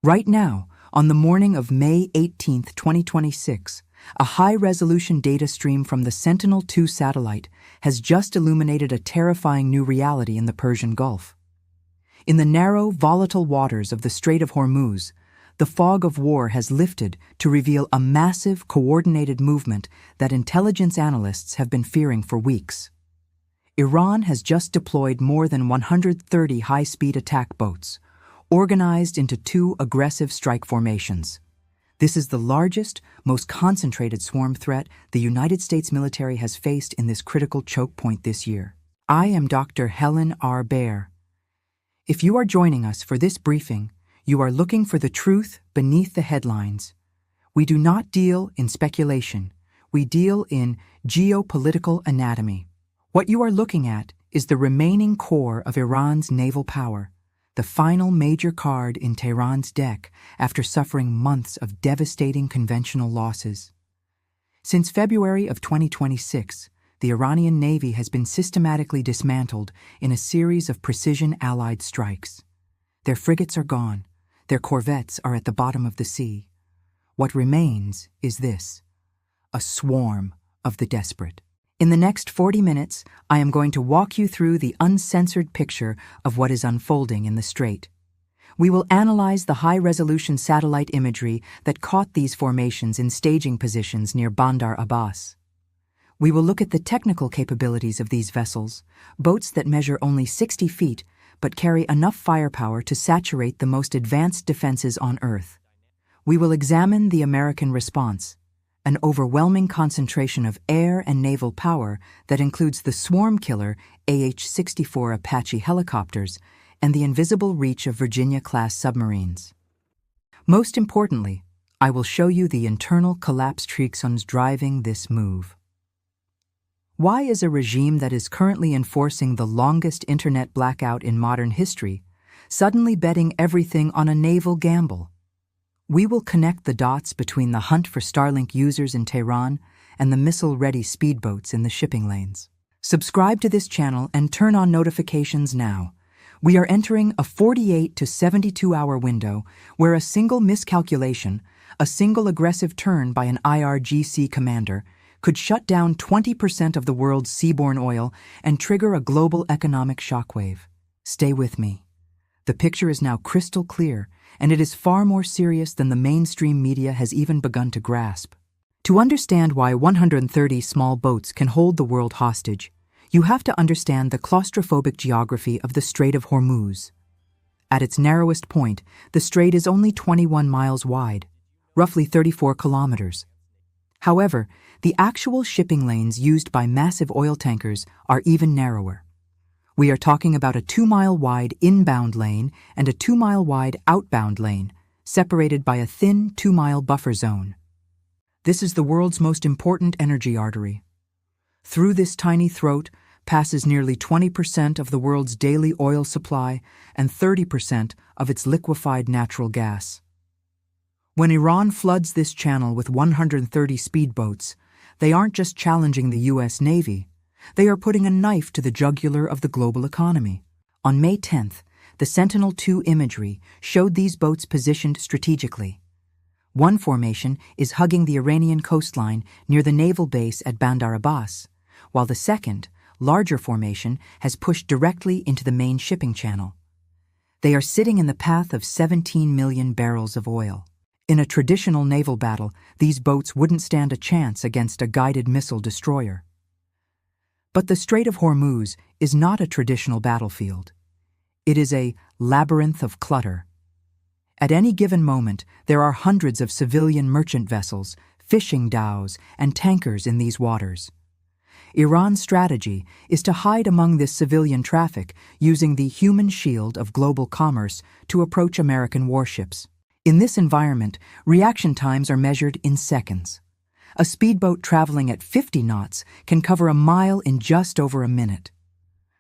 Right now, on the morning of May 18, 2026, a high-resolution data stream from the Sentinel-2 satellite has just illuminated a terrifying new reality in the Persian Gulf. In the narrow, volatile waters of the Strait of Hormuz, the fog of war has lifted to reveal a massive, coordinated movement that intelligence analysts have been fearing for weeks. Iran has just deployed more than 130 high-speed attack boats, organized into two aggressive strike formations. This is the largest, most concentrated swarm threat the United States military has faced in this critical choke point this year. I am Dr. Helen R. Baer. If you are joining us for this briefing, you are looking for the truth beneath the headlines. We do not deal in speculation. We deal in geopolitical anatomy. What you are looking at is the remaining core of Iran's naval power, the final major card in Tehran's deck after suffering months of devastating conventional losses. Since February of 2026, the Iranian Navy has been systematically dismantled in a series of precision Allied strikes. Their frigates are gone. Their corvettes are at the bottom of the sea. What remains is this: a swarm of the desperate. In the next 40 minutes, I am going to walk you through the uncensored picture of what is unfolding in the strait. We will analyze the high-resolution satellite imagery that caught these formations in staging positions near Bandar Abbas. We will look at the technical capabilities of these vessels, boats that measure only 60 feet but carry enough firepower to saturate the most advanced defenses on Earth. We will examine the American response, an overwhelming concentration of air and naval power that includes the swarm killer AH-64 Apache helicopters and the invisible reach of Virginia-class submarines. Most importantly, I will show you the internal collapse reasons driving this move. Why is a regime that is currently enforcing the longest internet blackout in modern history suddenly betting everything on a naval gamble? We will connect the dots between the hunt for Starlink users in Tehran and the missile-ready speedboats in the shipping lanes. Subscribe to this channel and turn on notifications now. We are entering a 48 to 72-hour window where a single miscalculation, a single aggressive turn by an IRGC commander, could shut down 20% of the world's seaborne oil and trigger a global economic shockwave. Stay with me. The picture is now crystal clear, and it is far more serious than the mainstream media has even begun to grasp. To understand why 130 small boats can hold the world hostage, you have to understand the claustrophobic geography of the Strait of Hormuz. At its narrowest point, the strait is only 21 miles wide, roughly 34 kilometers. However, the actual shipping lanes used by massive oil tankers are even narrower. We are talking about a 2-mile-wide inbound lane and a 2-mile-wide outbound lane, separated by a thin 2-mile buffer zone. This is the world's most important energy artery. Through this tiny throat passes nearly 20% of the world's daily oil supply and 30% of its liquefied natural gas. When Iran floods this channel with 130 speedboats, they aren't just challenging the U.S. Navy, they are putting a knife to the jugular of the global economy. On May 10th, the Sentinel-2 imagery showed these boats positioned strategically. One formation is hugging the Iranian coastline near the naval base at Bandar Abbas, while the second, larger formation has pushed directly into the main shipping channel. They are sitting in the path of 17 million barrels of oil. In a traditional naval battle, these boats wouldn't stand a chance against a guided missile destroyer. But the Strait of Hormuz is not a traditional battlefield. It is a labyrinth of clutter. At any given moment, there are hundreds of civilian merchant vessels, fishing dhows, and tankers in these waters. Iran's strategy is to hide among this civilian traffic using the human shield of global commerce to approach American warships. In this environment, reaction times are measured in seconds. A speedboat traveling at 50 knots can cover a mile in just over a minute.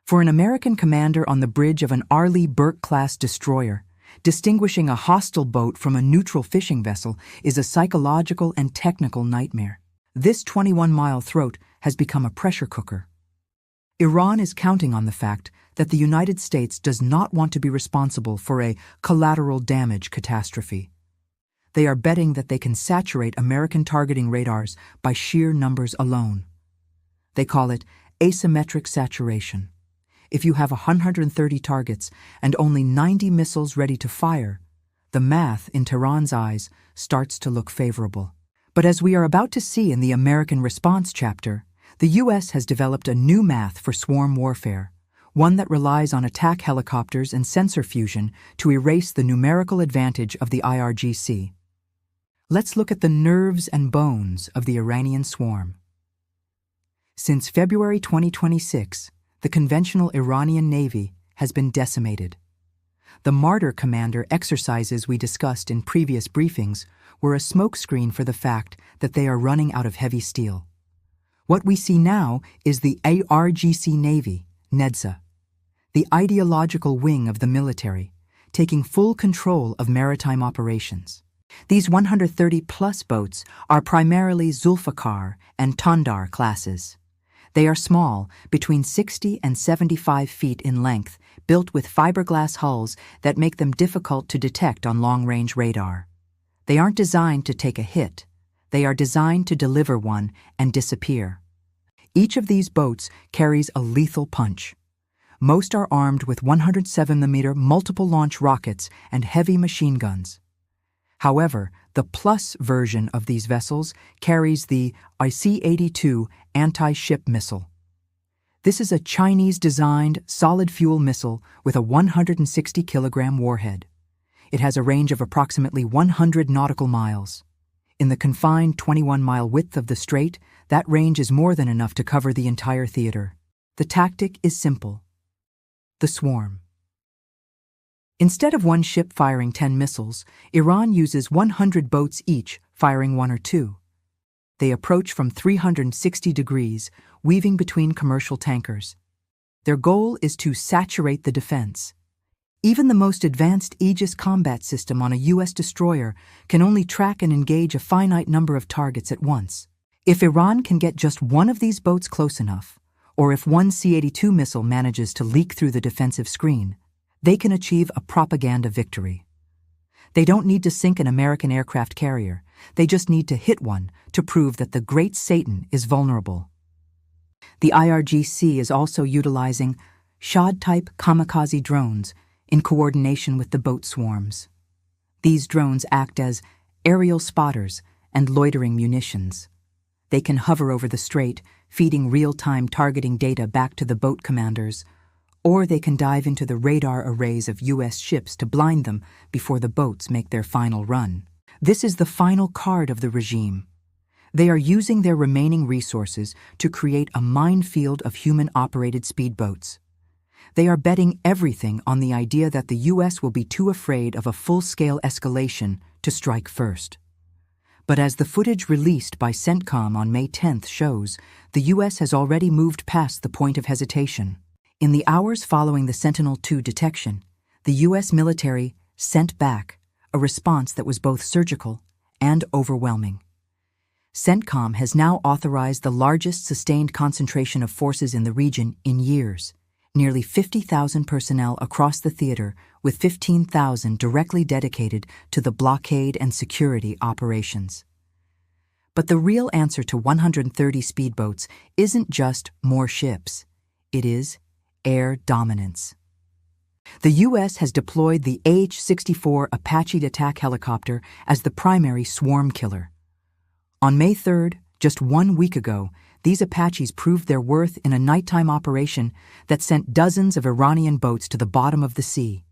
For an American commander on the bridge of an Arleigh Burke-class destroyer, distinguishing a hostile boat from a neutral fishing vessel is a psychological and technical nightmare. This 21-mile throat has become a pressure cooker. Iran is counting on the fact that the United States does not want to be responsible for a collateral damage catastrophe. They are betting that they can saturate American targeting radars by sheer numbers alone. They call it asymmetric saturation. If you have 130 targets and only 90 missiles ready to fire, the math, in Tehran's eyes, starts to look favorable. But as we are about to see in the American response chapter, the U.S. has developed a new math for swarm warfare, one that relies on attack helicopters and sensor fusion to erase the numerical advantage of the IRGC. Let's look at the nerves and bones of the Iranian swarm. Since February 2026, the conventional Iranian Navy has been decimated. The Martyr Commander exercises we discussed in previous briefings were a smokescreen for the fact that they are running out of heavy steel. What we see now is the IRGC Navy, NEDSA, the ideological wing of the military, taking full control of maritime operations. These 130-plus boats are primarily Zulfikar and Tandar classes. They are small, between 60 and 75 feet in length, built with fiberglass hulls that make them difficult to detect on long-range radar. They aren't designed to take a hit. They are designed to deliver one and disappear. Each of these boats carries a lethal punch. Most are armed with 107mm multiple-launch rockets and heavy machine guns. However, the Plus version of these vessels carries the IC-82 anti-ship missile. This is a Chinese-designed solid-fuel missile with a 160-kilogram warhead. It has a range of approximately 100 nautical miles. In the confined 21-mile width of the strait, that range is more than enough to cover the entire theater. The tactic is simple. The swarm. Instead of one ship firing 10 missiles, Iran uses 100 boats each, firing 1 or 2. They approach from 360 degrees, weaving between commercial tankers. Their goal is to saturate the defense. Even the most advanced Aegis combat system on a U.S. destroyer can only track and engage a finite number of targets at once. If Iran can get just one of these boats close enough, or if one C-82 missile manages to leak through the defensive screen, they can achieve a propaganda victory. They don't need to sink an American aircraft carrier. They just need to hit one to prove that the great Satan is vulnerable. The IRGC is also utilizing Shahd-type kamikaze drones in coordination with the boat swarms. These drones act as aerial spotters and loitering munitions. They can hover over the strait, feeding real-time targeting data back to the boat commanders, or they can dive into the radar arrays of U.S. ships to blind them before the boats make their final run. This is the final card of the regime. They are using their remaining resources to create a minefield of human-operated speedboats. They are betting everything on the idea that the U.S. will be too afraid of a full-scale escalation to strike first. But as the footage released by CENTCOM on May 10th shows, the U.S. has already moved past the point of hesitation. In the hours following the Sentinel-2 detection, the U.S. military sent back a response that was both surgical and overwhelming. CENTCOM has now authorized the largest sustained concentration of forces in the region in years, nearly 50,000 personnel across the theater, with 15,000 directly dedicated to the blockade and security operations. But the real answer to 130 speedboats isn't just more ships. It is air dominance. The U.S. has deployed the AH-64 Apache attack helicopter as the primary swarm killer. On May 3rd, just 1 week ago, these Apaches proved their worth in a nighttime operation that sent dozens of Iranian boats to the bottom of the sea.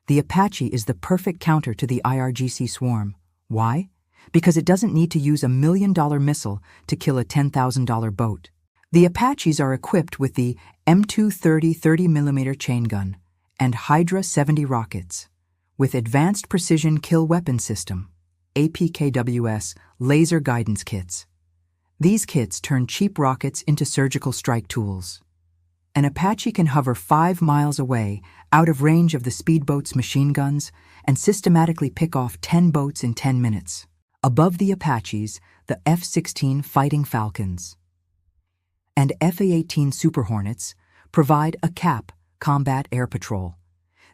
The Apache is the perfect counter to the IRGC swarm. Why? Because it doesn't need to use a $1 million missile to kill a $10,000 boat. The Apaches are equipped with the M230 30mm chain gun and Hydra 70 rockets, with Advanced Precision Kill Weapon System, APKWS, laser guidance kits. These kits turn cheap rockets into surgical strike tools. An Apache can hover 5 miles away, out of range of the speedboat's machine guns, and systematically pick off 10 boats in 10 minutes. Above the Apaches, the F-16 Fighting Falcons. and F-A-18 Super Hornets provide a CAP, combat air patrol.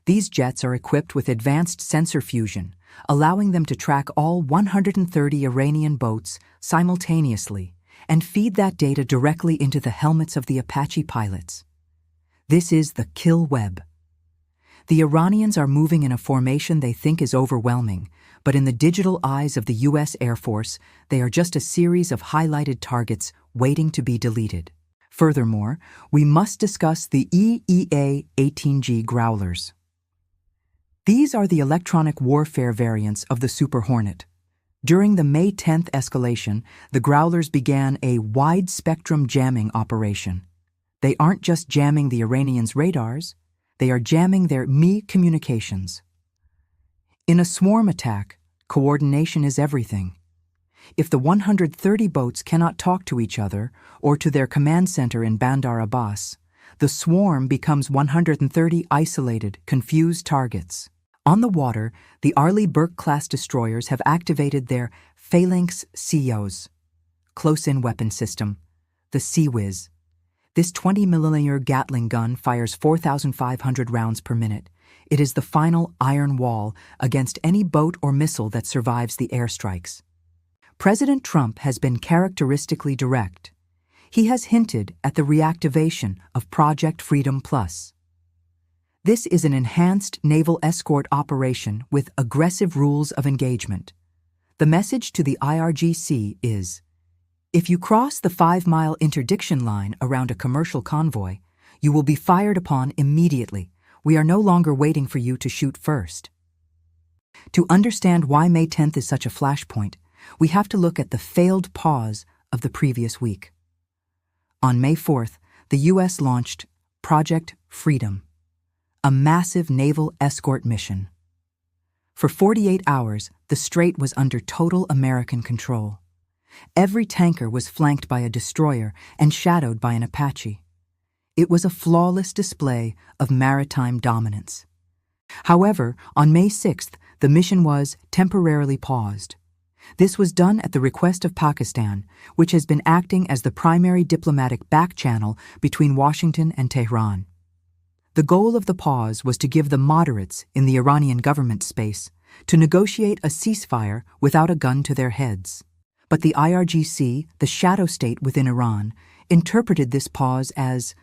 These jets are equipped with advanced sensor fusion, allowing them to track all 130 Iranian boats simultaneously and feed that data directly into the helmets of the Apache pilots. This is the kill web. The Iranians are moving in a formation they think is overwhelming, but in the digital eyes of the U.S. Air Force, they are just a series of highlighted targets waiting to be deleted. Furthermore, we must discuss the EEA-18G Growlers. These are the electronic warfare variants of the Super Hornet. During the May 10th escalation, the Growlers began a wide-spectrum jamming operation. They aren't just jamming the Iranians' radars, they are jamming their ME communications. In a swarm attack, coordination is everything. If the 130 boats cannot talk to each other or to their command center in Bandar Abbas, the swarm becomes 130 isolated, confused targets. On the water, the Arleigh Burke-class destroyers have activated their Phalanx COs, close-in weapon system, the Sea-Whiz. This 20mm Gatling gun fires 4,500 rounds per minute. It is the final iron wall against any boat or missile that survives the airstrikes. President Trump has been characteristically direct. He has hinted at the reactivation of Project Freedom Plus. This is an enhanced naval escort operation with aggressive rules of engagement. The message to the IRGC is, if you cross the 5-mile interdiction line around a commercial convoy, you will be fired upon immediately. We are no longer waiting for you to shoot first. To understand why May 10th is such a flashpoint, we have to look at the failed pause of the previous week. On May 4th, the U.S. launched Project Freedom, a massive naval escort mission. For 48 hours, the strait was under total American control. Every tanker was flanked by a destroyer and shadowed by an Apache. It was a flawless display of maritime dominance. However, on May 6th, the mission was temporarily paused. This was done at the request of Pakistan, which has been acting as the primary diplomatic back-channel between Washington and Tehran. The goal of the pause was to give the moderates in the Iranian government space to negotiate a ceasefire without a gun to their heads. But the IRGC, the shadow state within Iran, interpreted this pause as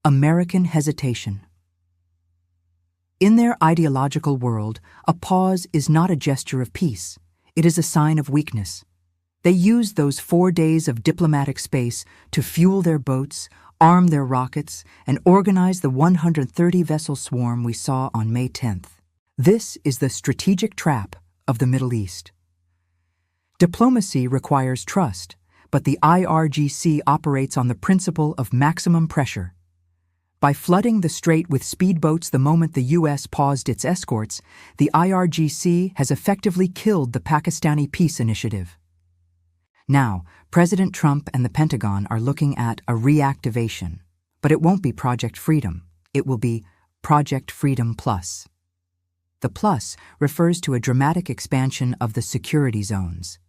American hesitation. In their ideological world, a pause is not a gesture of peace. It is a sign of weakness. They used those 4 days of diplomatic space to fuel their boats, arm their rockets, and organize the 130-vessel swarm we saw on May 10th. This is the strategic trap of the Middle East. Diplomacy requires trust, but the IRGC operates on the principle of maximum pressure. By flooding the strait with speedboats the moment the U.S. paused its escorts, the IRGC has effectively killed the Pakistani peace initiative. Now, President Trump and the Pentagon are looking at a reactivation, but it won't be Project Freedom. It will be Project Freedom Plus. The plus refers to a dramatic expansion of the security zones.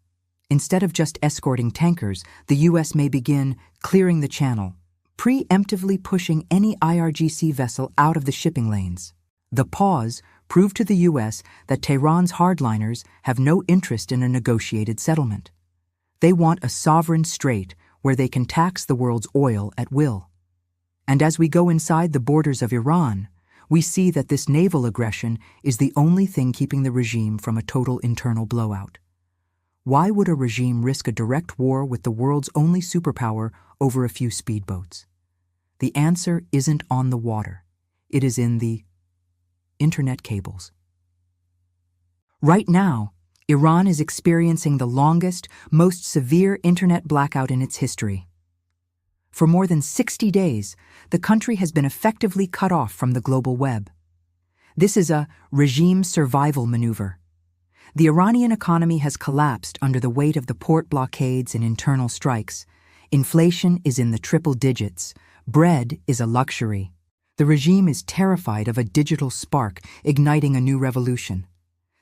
Instead of just escorting tankers, the U.S. may begin clearing the channel, preemptively pushing any IRGC vessel out of the shipping lanes. The pause proved to the U.S. that Tehran's hardliners have no interest in a negotiated settlement. They want a sovereign strait where they can tax the world's oil at will. And as we go inside the borders of Iran, we see that this naval aggression is the only thing keeping the regime from a total internal blowout. Why would a regime risk a direct war with the world's only superpower over a few speedboats? The answer isn't on the water. It is in the internet cables. Right now, Iran is experiencing the longest, most severe internet blackout in its history. For more than 60 days, the country has been effectively cut off from the global web. This is a regime survival maneuver. The Iranian economy has collapsed under the weight of the port blockades and internal strikes. Inflation is in the triple digits. Bread is a luxury. The regime is terrified of a digital spark igniting a new revolution.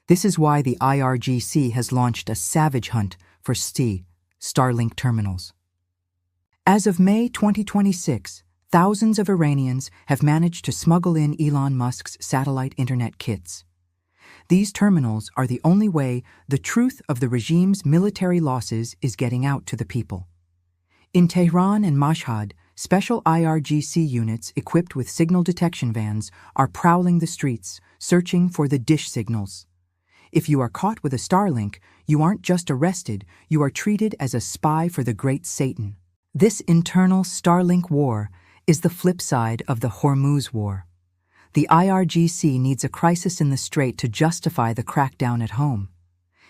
This is why the IRGC has launched a savage hunt for Starlink terminals. As of May 2026, thousands of Iranians have managed to smuggle in Elon Musk's satellite internet kits. These terminals are the only way the truth of the regime's military losses is getting out to the people. In Tehran and Mashhad, special IRGC units equipped with signal detection vans are prowling the streets, searching for the dish signals. If you are caught with a Starlink, you aren't just arrested, you are treated as a spy for the great Satan. This internal Starlink war is the flip side of the Hormuz war. The IRGC needs a crisis in the strait to justify the crackdown at home.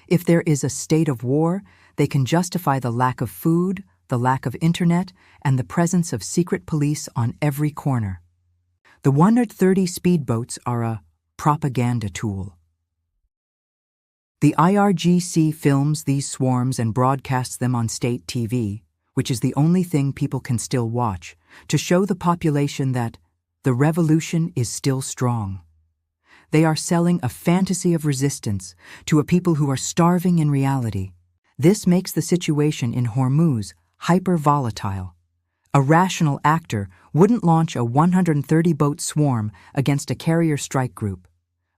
If there is a state of war, they can justify the lack of food, the lack of internet, and the presence of secret police on every corner. The 130 speedboats are a propaganda tool. The IRGC films these swarms and broadcasts them on state TV, which is the only thing people can still watch, to show the population that the revolution is still strong. They are selling a fantasy of resistance to a people who are starving in reality. This makes the situation in Hormuz hyper-volatile. A rational actor wouldn't launch a 130-boat swarm against a carrier strike group.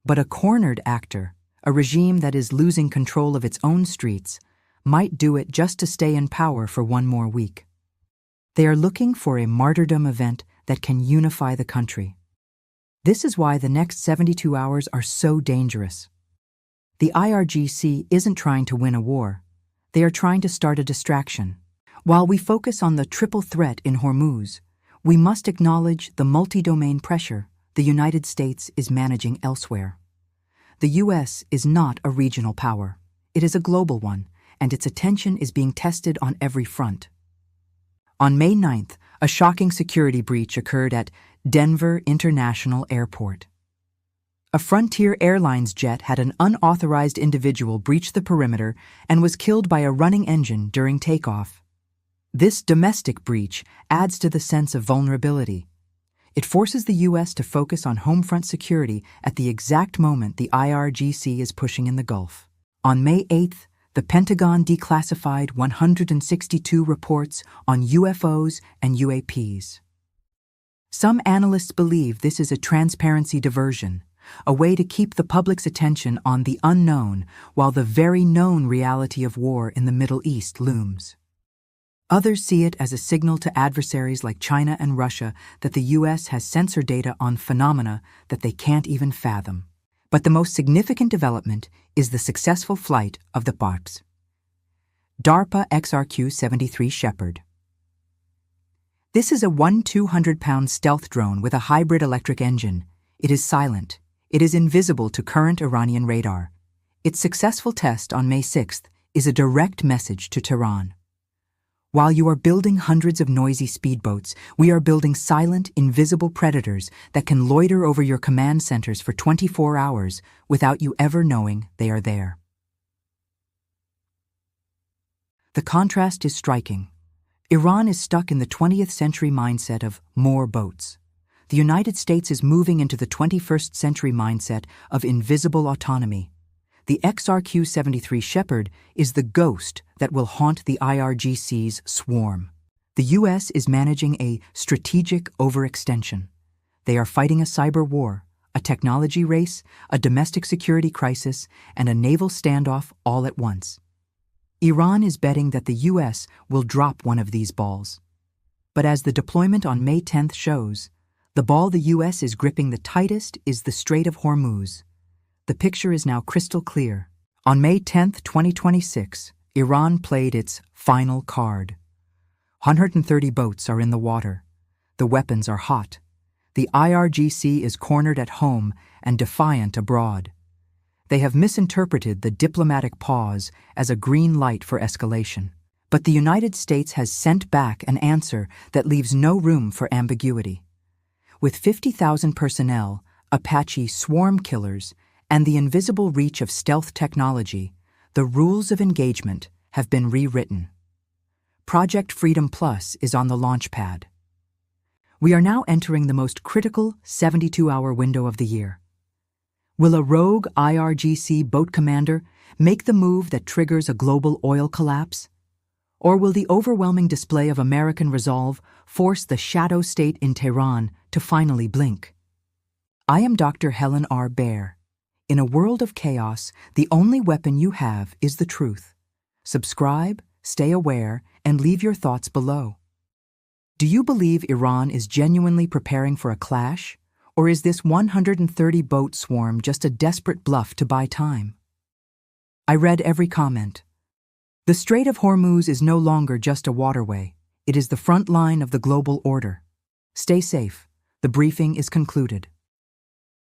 But a cornered actor, a regime that is losing control of its own streets, might do it just to stay in power for one more week. They are looking for a martyrdom event that can unify the country. This is why the next 72 hours are so dangerous. The IRGC isn't trying to win a war. They are trying to start a distraction. While we focus on the triple threat in Hormuz, we must acknowledge the multi-domain pressure the United States is managing elsewhere. The U.S. is not a regional power. It is a global one, and its attention is being tested on every front. On May 9th, a shocking security breach occurred at Denver International Airport. A Frontier Airlines jet had an unauthorized individual breach the perimeter and was killed by a running engine during takeoff. This domestic breach adds to the sense of vulnerability. It forces the U.S. to focus on homefront security at the exact moment the IRGC is pushing in the Gulf. On May 8th, the Pentagon declassified 162 reports on UFOs and UAPs. Some analysts believe this is a transparency diversion, a way to keep the public's attention on the unknown while the very known reality of war in the Middle East looms. Others see it as a signal to adversaries like China and Russia that the U.S. has sensor data on phenomena that they can't even fathom. But the most significant development is the successful flight of the DARPA XRQ-73 Shepherd. This is a 200-pound stealth drone with a hybrid electric engine. It is silent. It is invisible to current Iranian radar. Its successful test on May 6th is a direct message to Tehran. While you are building hundreds of noisy speedboats, we are building silent, invisible predators that can loiter over your command centers for 24 hours without you ever knowing they are there. The contrast is striking. Iran is stuck in the 20th century mindset of more boats. The United States is moving into the 21st century mindset of invisible autonomy. The XRQ-73 Shepherd is the ghost that will haunt the IRGC's swarm. The U.S. is managing a strategic overextension. They are fighting a cyber war, a technology race, a domestic security crisis, and a naval standoff all at once. Iran is betting that the U.S. will drop one of these balls. But as the deployment on May 10th shows, the ball the U.S. is gripping the tightest is the Strait of Hormuz. The picture is now crystal clear. On May 10th, 2026, Iran played its final card. 130 boats are in the water. The weapons are hot. The IRGC is cornered at home and defiant abroad. They have misinterpreted the diplomatic pause as a green light for escalation. But the United States has sent back an answer that leaves no room for ambiguity. With 50,000 personnel, Apache swarm killers, and the invisible reach of stealth technology, the rules of engagement have been rewritten. Project Freedom Plus is on the launch pad. We are now entering the most critical 72-hour window of the year. Will a rogue IRGC boat commander make the move that triggers a global oil collapse? Or will the overwhelming display of American resolve force the shadow state in Tehran to finally blink? I am Dr. Helen R. Baer. In a world of chaos, the only weapon you have is the truth. Subscribe, stay aware, and leave your thoughts below. Do you believe Iran is genuinely preparing for a clash? Or is this 130-boat swarm just a desperate bluff to buy time? I read every comment. The Strait of Hormuz is no longer just a waterway. It is the front line of the global order. Stay safe. The briefing is concluded.